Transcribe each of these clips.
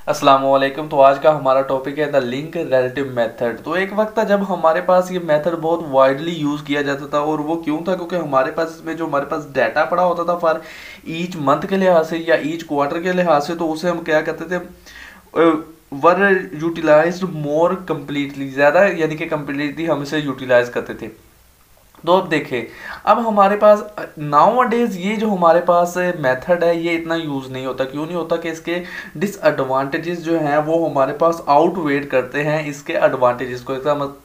अस्सलाम वालेकुम। तो आज का हमारा टॉपिक है द लिंक रिलेटिव मेथड। तो एक वक्त था जब हमारे पास ये मेथड बहुत वाइडली यूज़ किया जाता था, और वो क्यों था? क्योंकि हमारे पास इसमें जो हमारे पास डाटा पड़ा होता था फॉर ईच मंथ के लिहाज से या ईच क्वार्टर के लिहाज से, तो उसे हम क्या कहते थे, वर यूटिलाइज्ड मोर कम्प्लीटली, ज़्यादा यानी कि कम्प्लीटली हम इसे यूटिलाइज करते थे। तो अब देखें, अब हमारे पास नाउ डेज ये जो हमारे पास मेथड है ये इतना यूज़ नहीं होता। क्यों नहीं होता? कि इसके डिसएडवांटेजेस जो हैं वो हमारे पास आउटवेट करते हैं इसके एडवांटेजेस को।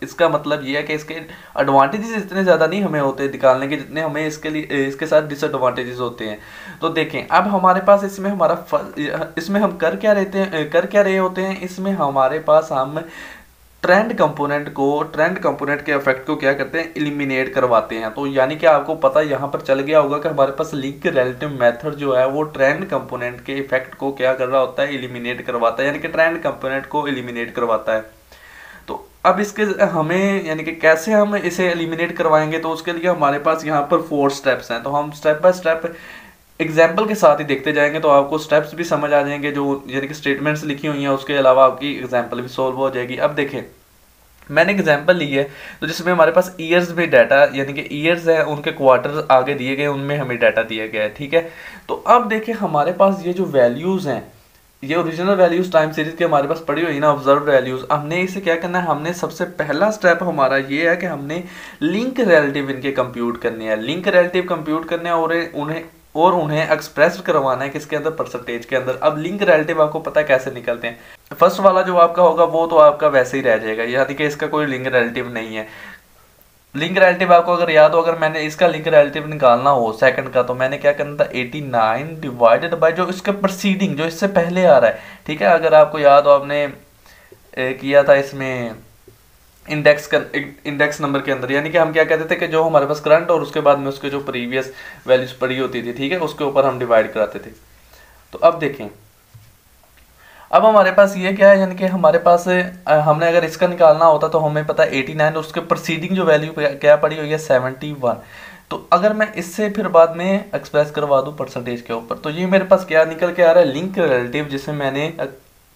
इसका मतलब ये है कि इसके एडवांटेजेस इतने ज़्यादा नहीं हमें होते निकालने के, जितने हमें इसके साथ डिसएडवांटेजेस होते हैं। तो देखें, अब हमारे पास इसमें हम कर क्या रहे होते हैं। इसमें हमारे पास हम ट्रेंड कंपोनेंट के इफेक्ट को क्या करते हैं, एलिमिनेट करवाते हैं। तो यानी कि आपको पता यहाँ पर चल गया होगा कि हमारे पास लिंक रिलेटिव मेथड जो है वो ट्रेंड कंपोनेंट के इफेक्ट को क्या कर रहा होता है, एलिमिनेट करवाता है, यानी कि ट्रेंड कंपोनेंट को एलिमिनेट करवाता है। तो अब इसके हमें यानी कि कैसे हम इसे एलिमिनेट करवाएंगे, तो उसके लिए हमारे पास यहाँ पर 4 स्टेप्स हैं। तो हम स्टेप बाय स्टेप एग्जाम्पल के साथ ही देखते जाएंगे, तो आपको स्टेप्स भी समझ आ जाएंगे, जो यानी कि स्टेटमेंट्स लिखी हुई हैं उसके अलावा आपकी एग्जाम्पल भी सोल्व हो जाएगी। अब देखें, मैंने एग्जांपल ली है तो जिसमें हमारे पास ईयर्स में डाटा, यानी कि ईयर्स है उनके क्वार्टर आगे दिए गए, उनमें हमें डाटा दिया गया है। ठीक है, तो अब देखिए हमारे पास ये जो वैल्यूज़ हैं, ये ओरिजिनल वैल्यूज टाइम सीरीज के हमारे पास पड़ी हुई ना, ऑब्जर्व वैल्यूज। हमने इसे क्या करना है, हमने सबसे पहला स्टेप हमारा ये है कि हमने लिंक रिलेटिव इनके कंप्यूट करने हैं, लिंक रिलेटिव कंप्यूट करने हैं और उन्हें एक्सप्रेस करवाना है किसके अंदर, परसेंटेज के अंदर। अब लिंक रिलेटिव आपको पता है कैसे निकलते हैं। फर्स्ट वाला जो आपका होगा वो तो आपका वैसे ही रह जाएगा, यानी कि इसका कोई लिंक रिलेटिव नहीं है। लिंक रिलेटिव आपको अगर याद हो, अगर मैंने इसका लिंक रिलेटिव निकालना हो सेकंड का, तो मैंने क्या करना था, 89 डिवाइडेड बाय जो इसका प्रीसीडिंग, जो इससे पहले आ रहा है। ठीक है, अगर आपको याद हो, आपने किया था इसमें इंडेक्स नंबर के अंदर, यानी कि हम क्या कहते थे कि जो हमारे पास करंट और उसके बाद में उसके जो प्रीवियस वैल्यूज पड़ी होती थी, ठीक है, उसके ऊपर हम डिवाइड कराते थे। तो अब देखें, अब हमारे पास ये क्या है, यानी कि हमारे पास हमने अगर इसका निकालना होता तो हमें पता है 89 और उसके प्रीसीडिंग जो वैल्यू क्या पड़ी हुई है 71। तो अगर मैं इससे फिर बाद में एक्सप्रेस करवा दूं परसेंटेज के ऊपर, तो ये मेरे पास क्या निकल के आ रहा है, लिंक रिलेटिव, जिसे मैंने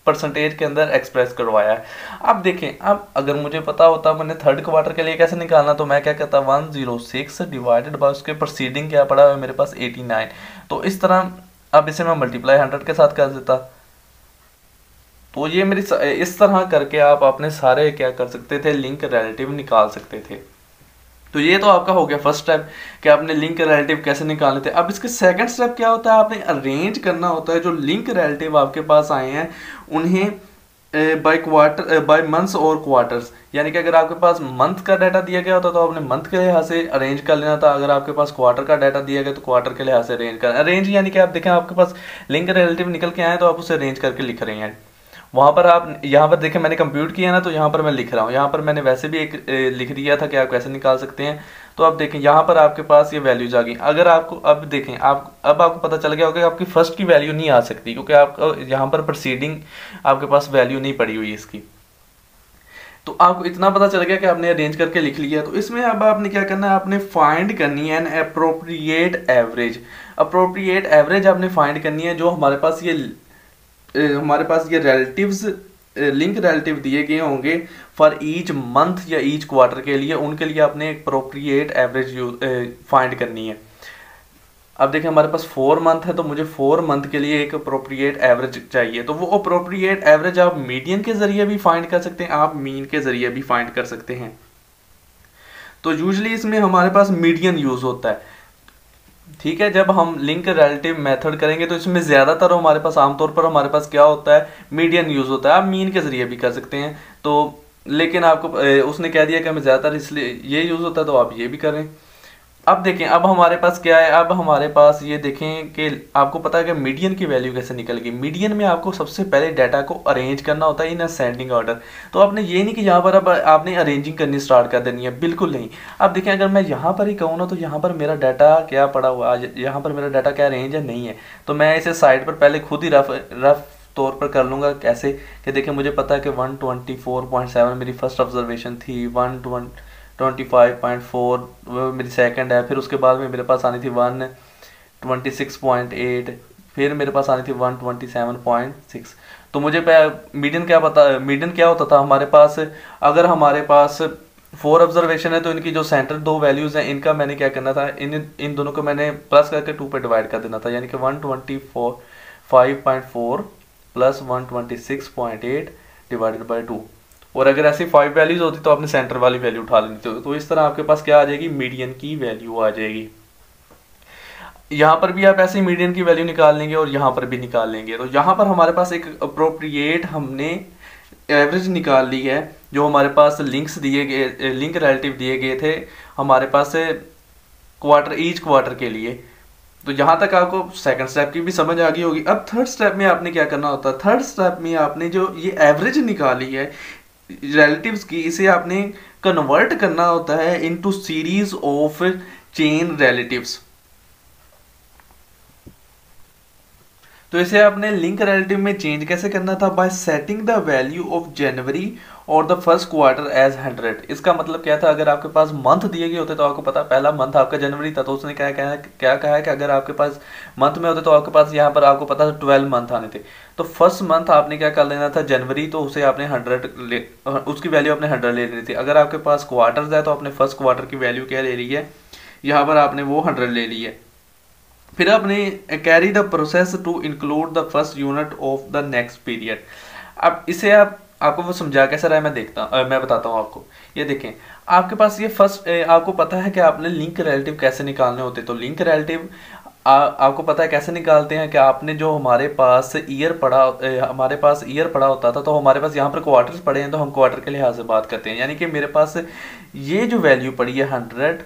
परसेंटेज के अंदर एक्सप्रेस करवाया है। अब देखें, अब अगर मुझे पता होता मैंने थर्ड क्वार्टर के लिए कैसे निकालना, तो मैं क्या कहता 106 डिवाइडेड बाय उसके प्रीसीडिंग क्या पड़ा है मेरे पास 89। तो इस तरह अब इसे मैं मल्टीप्लाई 100 के साथ कर देता। तो ये मेरी इस तरह करके आप अपने सारे क्या कर सकते थे, लिंक रिलेटिव निकाल सकते थे। तो ये तो आपका हो गया फर्स्ट स्टेप कि आपने लिंक रिलेटिव कैसे निकालने थे। अब इसके सेकंड स्टेप क्या होता है, आपने अरेंज करना होता है जो लिंक रिलेटिव आपके पास आए हैं उन्हें बाय मंथ्स और क्वार्टर्स। यानी कि अगर आपके पास मंथ का डाटा दिया गया होता तो आपने मंथ के लिहाज से अरेंज कर लेना था, अगर आपके पास क्वार्टर का डाटा दिया गया तो क्वार्टर के लिहाज से अरेंज यानी कि आप देखें आपके पास लिंक रिलेटिव निकल के आए तो आप उसे अरेंज करके लिख रहे हैं। वहां पर आप यहाँ पर देखें मैंने कंप्यूट किया ना, तो यहाँ पर मैं लिख रहा हूँ, यहाँ पर मैंने वैसे भी एक लिख दिया था कि आप कैसे निकाल सकते हैं। तो अब देखें यहाँ पर आपके पास ये वैल्यूज आ गई। अगर आपको अब देखें अब आपको पता चल गया होगा कि आपकी फर्स्ट की वैल्यू नहीं आ सकती, क्योंकि आपका यहाँ पर प्रीसीडिंग आपके पास वैल्यू नहीं पड़ी हुई इसकी। तो आपको इतना पता चल गया कि आपने अरेंज करके लिख लिया। तो इसमें अब आपने क्या करना है, आपने फाइंड करनी है an appropriate average. Appropriate average आपने फाइंड करनी है जो हमारे पास ये रिलेटिव्स लिंक रिलेटिव दिए गए होंगे फॉर ईच मंथ या ईच क्वार्टर के लिए, उनके लिए आपने एक अप्रोप्रिएट एवरेज फाइंड करनी है। अब देखिए हमारे पास 4 मंथ है, तो मुझे 4 मंथ के लिए एक अप्रोप्रिएट एवरेज चाहिए। तो वो अप्रोप्रिएट एवरेज आप मीडियन के जरिए भी फाइंड कर सकते हैं, आप मीन के जरिए भी फाइंड कर सकते हैं। तो यूजली इसमें हमारे पास मीडियन यूज होता है। ठीक है, जब हम लिंक रिलेटिव मेथड करेंगे तो इसमें ज़्यादातर हमारे पास आमतौर पर हमारे पास क्या होता है, मीडियन यूज़ होता है। आप मीन के ज़रिए भी कर सकते हैं, तो लेकिन आपको उसने कह दिया कि हमें ज़्यादातर इसलिए ये यूज़ होता है, तो आप ये भी करें। अब देखें, अब हमारे पास क्या है, अब हमारे पास ये देखें कि आपको पता है कि मीडियन की वैल्यू कैसे निकलेगी। मीडियन में आपको सबसे पहले डाटा को अरेंज करना होता है इन असेंडिंग ऑर्डर। तो आपने ये नहीं कि यहाँ पर अब आपने अरेंजिंग करनी स्टार्ट कर देनी है, बिल्कुल नहीं। अब देखें, अगर मैं यहाँ पर ही कहूँ ना, तो यहाँ पर मेरा डाटा क्या पड़ा हुआ है, यहाँ पर मेरा डाटा क्या अरेंज है, नहीं है। तो मैं इसे साइड पर पहले खुद ही रफ तौर पर कर लूँगा। कैसे कि देखिए मुझे पता है कि 124.7 मेरी फर्स्ट ऑब्जर्वेशन थी, 125.4 मेरी सेकंड है, फिर उसके बाद में मेरे पास आनी थी 126.8, फिर मेरे पास आनी थी 127.6। तो मुझे मीडियन क्या मीडियन क्या होता था हमारे पास, अगर हमारे पास 4 ऑब्जर्वेशन है तो इनकी जो सेंटर 2 वैल्यूज हैं इनका मैंने क्या करना था, इन दोनों को मैंने प्लस करके 2 पे डिवाइड कर देना था, यानी कि 125.4 प्लस 126.8 डिवाइडेड बाई 2। और अगर ऐसी 5 वैल्यूज होती तो आपने सेंटर वाली वैल्यू उठा लेनी थी। तो इस तरह आपके पास क्या आ जाएगी, मीडियन की वैल्यू आ जाएगी। यहाँ पर भी आप ऐसे मीडियन की वैल्यू निकाल लेंगे और यहाँ पर भी निकाल लेंगे। तो यहाँ पर हमारे पास एक अप्रोप्रिएट हमने एवरेज निकाल ली है, जो हमारे पास लिंक्स दिए गए, लिंक रिलेटिव दिए गए थे हमारे पास ईच क्वार्टर के लिए। तो यहाँ तक आपको सेकंड स्टेप की भी समझ आ गई होगी। अब थर्ड स्टेप में आपने क्या करना होता है, थर्ड स्टेप में आपने जो ये एवरेज निकाली है रिलेटिव्स की, इसे आपने कन्वर्ट करना होता है into series of chain relatives. तो इसे आपने लिंक रिलेटिव में चेंज कैसे करना था, bye setting the value of January और द फर्स्ट क्वार्टर एज 100। इसका मतलब क्या था, अगर आपके पास मंथ दिए गए होते तो आपको पता पहला मंथ आपका जनवरी था, तो उसने क्या कहा है कि अगर आपके पास मंथ में होते तो आपके पास यहाँ पर आपको पता था 12 मंथ आने थे। तो फर्स्ट मंथ आपने क्या कर लेना था जनवरी, तो उसे आपने 100 उसकी वैल्यू आपने 100 ले लेनी थी। अगर आपके पास क्वार्टर्स है तो आपने फर्स्ट क्वार्टर की वैल्यू क्या ले ली है, यहाँ पर आपने वो 100 ले ली है। फिर आपने carry the process to include the first unit of the next period. अब इसे आपको वो समझा कैसे रहा है, मैं बताता हूँ आपको। ये देखें, आपके पास ये फर्स्ट आपको पता है कि आपने लिंक रिलेटिव कैसे निकालने होते। तो लिंक रिलेटिव आपको पता है कैसे निकालते हैं कि आपने जो हमारे पास ईयर पढ़ा होता था, तो हमारे पास यहाँ पर क्वार्टर्स पढ़े हैं तो हम क्वार्टर के लिहाज से बात करते हैं। यानी कि मेरे पास ये जो वैल्यू पड़ी है 100,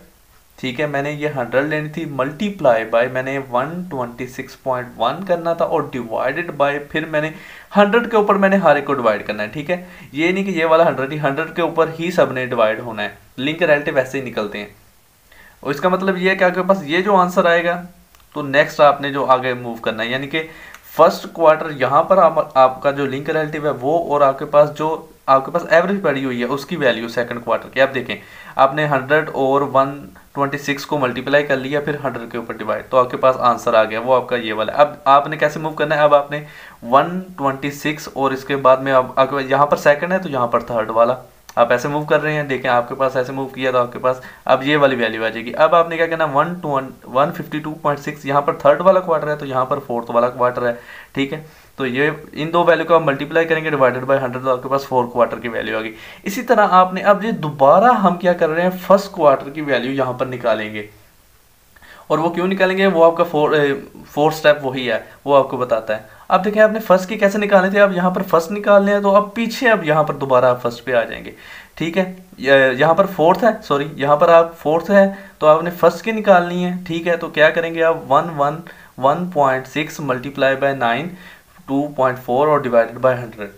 ठीक है, मैंने ये 100 लेनी थी, मल्टीप्लाई बाय मैंने 126.1 करना था और डिवाइडेड बाय फिर मैंने 100 के ऊपर मैंने हर एक को डिवाइड करना है। ठीक है, ये नहीं कि ये वाला 100 के ऊपर ही सबने डिवाइड होना है। लिंक रिलेटिव ऐसे ही निकलते हैं। और इसका मतलब ये है कि आपके पास ये जो आंसर आएगा तो नेक्स्ट आपने जो आगे मूव करना है, यानी कि फर्स्ट क्वार्टर यहाँ पर आपका जो लिंक रिलेटिव है वो, और आपके पास एवरेज पड़ी हुई है उसकी वैल्यू सेकंड क्वार्टर की। आप देखें, आपने 100 और 126 को मल्टीप्लाई कर लिया, फिर 100 के ऊपर डिवाइड, तो आपके पास आंसर आ गया, वो आपका ये वाला। अब आपने कैसे मूव करना है, अब आपने 126 और इसके बाद में अब यहाँ पर सेकंड है तो यहाँ पर थर्ड वाला आप ऐसे मूव कर रहे हैं। देखें, आपके पास ऐसे मूव किया तो आपके पास अब ये वाली वैल्यू आ जाएगी। अब आपने क्या करना, 152.6 यहाँ पर थर्ड वाला क्वार्टर है तो यहाँ पर फोर्थ वाला क्वार्टर है। ठीक है, तो ये इन दो वैल्यू को आप मल्टीप्लाई करेंगे डिवाइडेड बाय 100, तो आपके पास 4 क्वार्टर की वैल्यू आ गई। इसी तरह आपने अब ये दोबारा हम क्या कर रहे हैं, फर्स्ट क्वार्टर की वैल्यू यहाँ पर निकालेंगे। और वो क्यों निकालेंगे, वो आपका फोर्थ स्टेप वही है, वो आपको बताता है। अब देखें, आपने फर्स्ट की कैसे निकालने थे, अब यहाँ पर फर्स्ट निकालने हैं तो अब पीछे अब यहाँ पर दोबारा आप फर्स्ट पे आ जाएंगे। ठीक है, यहाँ पर फोर्थ है, सॉरी यहाँ पर आप फोर्थ है तो आपने फर्स्ट की निकालनी है। ठीक है, तो क्या करेंगे आप 1.6 मल्टीप्लाई बाय 9 2.4 और डिवाइडेड बाय 100।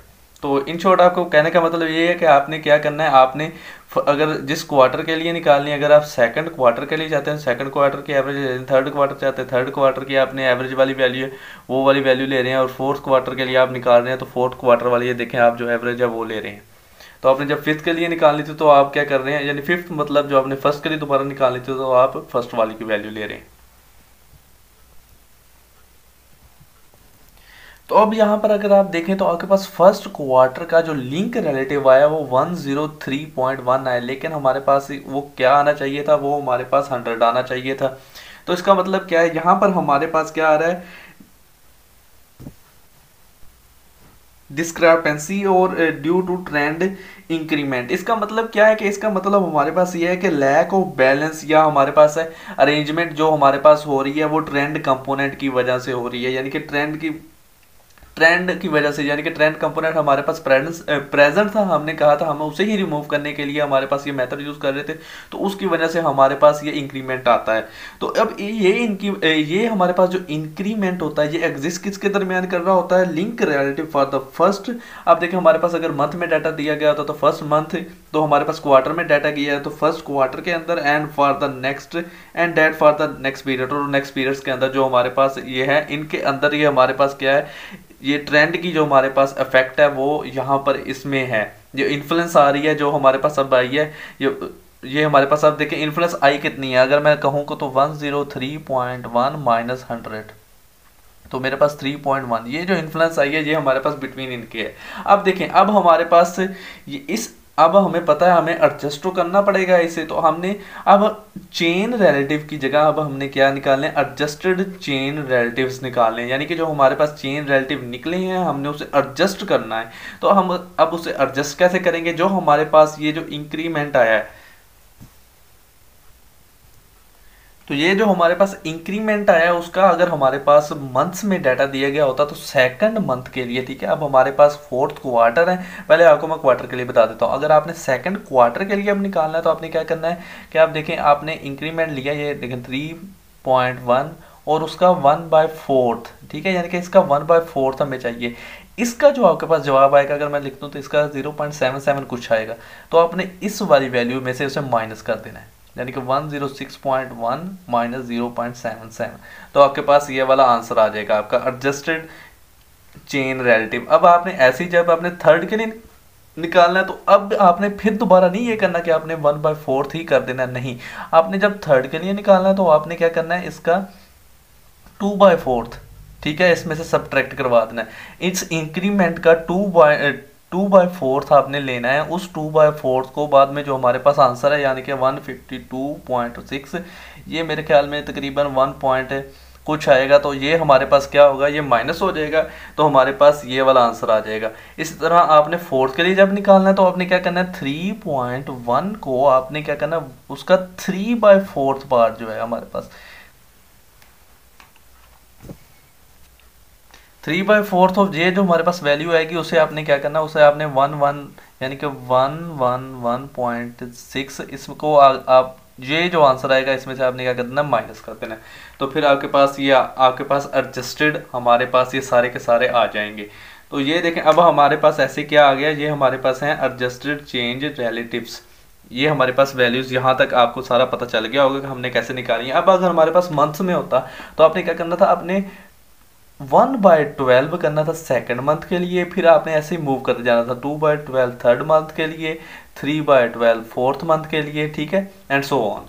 तो इन शॉर्ट आपको कहने का मतलब ये है कि आपने क्या करना है, आपने अगर जिस क्वार्टर के लिए निकालनी है, अगर आप सेकंड क्वार्टर के लिए चाहते हैं सेकंड क्वार्टर की एवरेज, थर्ड क्वार्टर चाहते हैं थर्ड क्वार्टर की आपने एवरेज वाली वैल्यू है वो वाली वैल्यू ले रहे हैं, और फोर्थ क्वार्टर के लिए आप निकाल रहे हैं तो फोर्थ क्वार्टर वाली ये देखें आप जो एवरेज है वो ले रहे हैं। तो आपने जब फिफ्थ के लिए निकालनी थी तो आप क्या कर रहे हैं, यानी फिफ्थ मतलब जो आपने फर्स्ट के लिए दोबारा निकालनी थी तो आप फर्स्ट वाली की वैल्यू ले रहे हैं। तो अब यहाँ पर अगर आप देखें तो आपके पास फर्स्ट क्वार्टर का जो लिंक रिलेटिव आया वो 103.1 आया, लेकिन हमारे पास वो क्या आना चाहिए था, वो हमारे पास 100 आना चाहिए था। तो इसका मतलब क्या है, यहाँ पर हमारे पास क्या आ रहा है, डिस्क्रिपेंसी और ड्यू टू ट्रेंड इंक्रीमेंट। इसका मतलब क्या है कि इसका मतलब हमारे पास ये है कि लैक ऑफ बैलेंस या हमारे पास है अरेंजमेंट जो हमारे पास हो रही है वो ट्रेंड कंपोनेंट की वजह से हो रही है, यानी कि ट्रेंड की वजह से, यानी कि ट्रेंड कंपोनेंट हमारे पास प्रेजेंट था, हमने कहा था हम उसे ही रिमूव करने के लिए हमारे पास ये मेथड यूज कर रहे थे, तो उसकी वजह से हमारे पास ये इंक्रीमेंट आता है। तो अब ये हमारे पास जो इंक्रीमेंट होता है ये एग्जिस्ट किसके दरमियान कर रहा होता है, link relative for the first. अब देखें, हमारे पास अगर मंथ में डाटा दिया गया होता तो फर्स्ट मंथ, तो हमारे पास क्वार्टर में डाटा किया है तो फर्स्ट क्वार्टर के अंदर, and for the next end date for the next period, और नेक्स्ट पीरियड्स के अंदर जो हमारे पास ये है इनके अंदर ये हमारे पास क्या है, ये ट्रेंड की जो हमारे पास इफेक्ट है वो यहाँ पर इसमें है, जो इन्फ्लुएंस आ रही है जो हमारे पास अब आई है, ये हमारे पास अब देखें इन्फ्लुएंस आई कितनी है, अगर मैं कहूँ तो 103.1 माइनस 100, तो मेरे पास 3.1, ये जो इन्फ्लुएंस आई है ये हमारे पास बिटवीन इनके है। अब देखें, अब हमारे पास ये अब हमें पता है हमें एडजस्ट तो करना पड़ेगा इसे, तो हमने अब चेन रिलेटिव की जगह अब हमने क्या निकालने, एडजस्टेड चेन रिलेटिव्स निकालने हैं। यानी कि जो हमारे पास चेन रिलेटिव निकले हैं हमने उसे एडजस्ट करना है। तो हम अब उसे एडजस्ट कैसे करेंगे, जो हमारे पास ये जो इंक्रीमेंट आया है, तो ये जो हमारे पास इंक्रीमेंट आया है उसका अगर हमारे पास मंथ्स में डाटा दिया गया होता तो सेकंड मंथ के लिए, ठीक है, अब हमारे पास फोर्थ क्वार्टर है, पहले आपको मैं क्वार्टर के लिए बता देता हूँ। अगर आपने सेकंड क्वार्टर के लिए अब निकालना है तो आपने क्या करना है कि आप देखें, आपने इंक्रीमेंट लिया, ये देखें 3.1 और उसका 1/4, ठीक है, यानी कि इसका 1/4 हमें चाहिए। इसका जो आपके पास जवाब आएगा, अगर मैं लिख दूँ तो इसका 0.77 कुछ आएगा, तो आपने इस वाली वैल्यू में से उसे माइनस कर देना है, यानी कि 106.1 माइनस 0.77, तो आपके पास ये वाला आंसर आ जाएगा आपका एडजस्टेड चेन रिलेटिव। अब आपने ऐसे ही जब आपने थर्ड के लिए निकालना है तो अब आपने फिर दोबारा नहीं ये करना कि आपने 1/4 ही कर देना, नहीं, आपने जब थर्ड के लिए निकालना है तो आपने क्या करना है, इसका 2/4, ठीक है, इसमें से सब्ट्रैक्ट करवा देना है। इस इंक्रीमेंट का 2/4 आपने लेना है, उस 2/4 को बाद में जो हमारे पास आंसर है यानी कि 152.6, ये मेरे ख्याल में तकरीबन 1 पॉइंट कुछ आएगा, तो ये हमारे पास क्या होगा, ये माइनस हो जाएगा, तो हमारे पास ये वाला आंसर आ जाएगा। इसी तरह आपने फोर्थ के लिए जब निकालना है तो आपने क्या करना है, 3.1 को आपने क्या करना है, उसका 3/4 पार्ट जो है हमारे पास 3/4 ऑफ ये जो हमारे पास वैल्यू आएगी उसे आपने क्या करना, उसे आपने 1 यानी कि 111.6 इसको आप ये जो आंसर आएगा इसमें से आपने क्या करना, माइनस कर देना है। तो फिर आपके पास ये आपके पास एडजस्टेड हमारे पास ये सारे के सारे आ जाएंगे। तो ये देखें, अब हमारे पास ऐसे क्या आ गया, ये हमारे पास है एडजस्टेड चेंज रिलेटिव्स। ये हमारे पास वैल्यूज यहाँ तक आपको सारा पता चल गया होगा कि हमने कैसे निकाली है। अब अगर हमारे पास मंथ्स में होता तो आपने क्या करना था, आपने 1/12 करना था सेकंड मंथ के लिए, फिर आपने ऐसे ही मूव करते जाना था 2/12 थर्ड मंथ के लिए, 3/12 फोर्थ मंथ के लिए, ठीक है, एंड सो ऑन।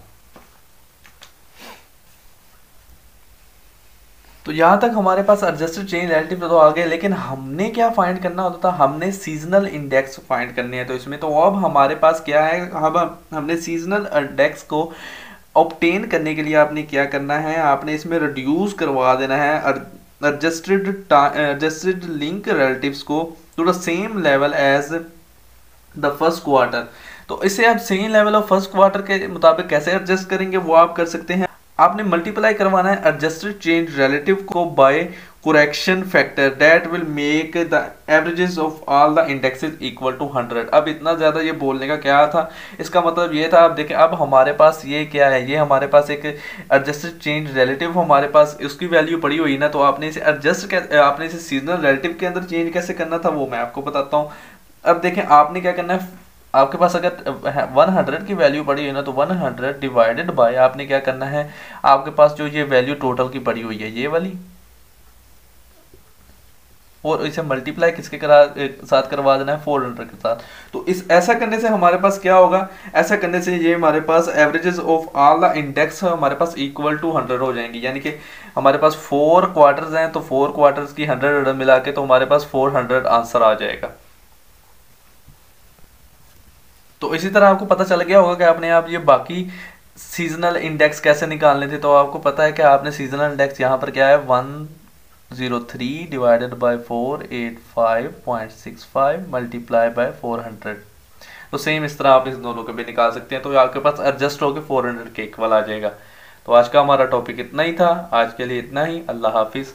तो यहाँ तक हमारे पास एडजस्टेड चेन रिलेटिव तो आ गए, लेकिन हमने क्या फाइंड करना होता था, हमने सीजनल इंडेक्स फाइंड करने हैं। तो इसमें तो अब हमारे पास क्या है, अब हमने सीजनल इंडेक्स को ऑब्टेन करने के लिए आपने क्या करना है, आपने इसमें रिड्यूस करवा देना है adjusted link relatives को to the same level as the first quarter। तो इसे आप same level of first quarter के मुताबिक कैसे एडजस्ट करेंगे वो आप कर सकते हैं। आपने मल्टीप्लाई करवाना है एडजस्टेड चेंज रिलेटिव को by correction factor that will make the averages of all the indexes equal to 100। अब इतना ज़्यादा ये बोलने का क्या था, इसका मतलब ये था, अब देखें अब हमारे पास ये क्या है, ये हमारे पास एक एडजस्टेड चेंज रिलेटिव हमारे पास उसकी वैल्यू पड़ी हुई ना, तो आपने इसे आपने इसे सीजनल रिलेटिव के अंदर चेंज कैसे करना था वो मैं आपको बताता हूँ। अब देखें आपने क्या करना है, आपके पास अगर 100 की वैल्यू पड़ी है ना तो 100 डिवाइडेड बाय आपने क्या करना है, आपके पास जो ये वैल्यू टोटल की पड़ी हुई है ये वाली, और इसे मल्टीप्लाई किसके साथ करवा देना है, 400 के साथ। तो इस ऐसा करने से हमारे पास क्या होगा, ऐसा करने से ये हमारे पास averages of all the index हमारे पास इक्वल टू 100 हो जाएंगी। यानी कि हमारे पास 4 क्वार्टर्स हैं तो 4 क्वार्टर्स की 100 मिला के तो हमारे पास 400 आंसर आ जाएगा। तो इसी तरह आपको पता चल गया होगा कि आपने आप ये बाकी सीजनल इंडेक्स कैसे निकालने थे। तो आपको पता है कि आपने सीजनल इंडेक्स यहाँ पर क्या है 103 डिवाइडेड बाय 485.65 मल्टीप्लाई बाय 400। तो सेम इस तरह आप इस दोनों को भी निकाल सकते हैं। तो आपके पास एडजस्ट होकर 400 के इक्वल आ जाएगा। तो आज का हमारा टॉपिक इतना ही था, आज के लिए इतना ही। अल्लाह हाफिज़।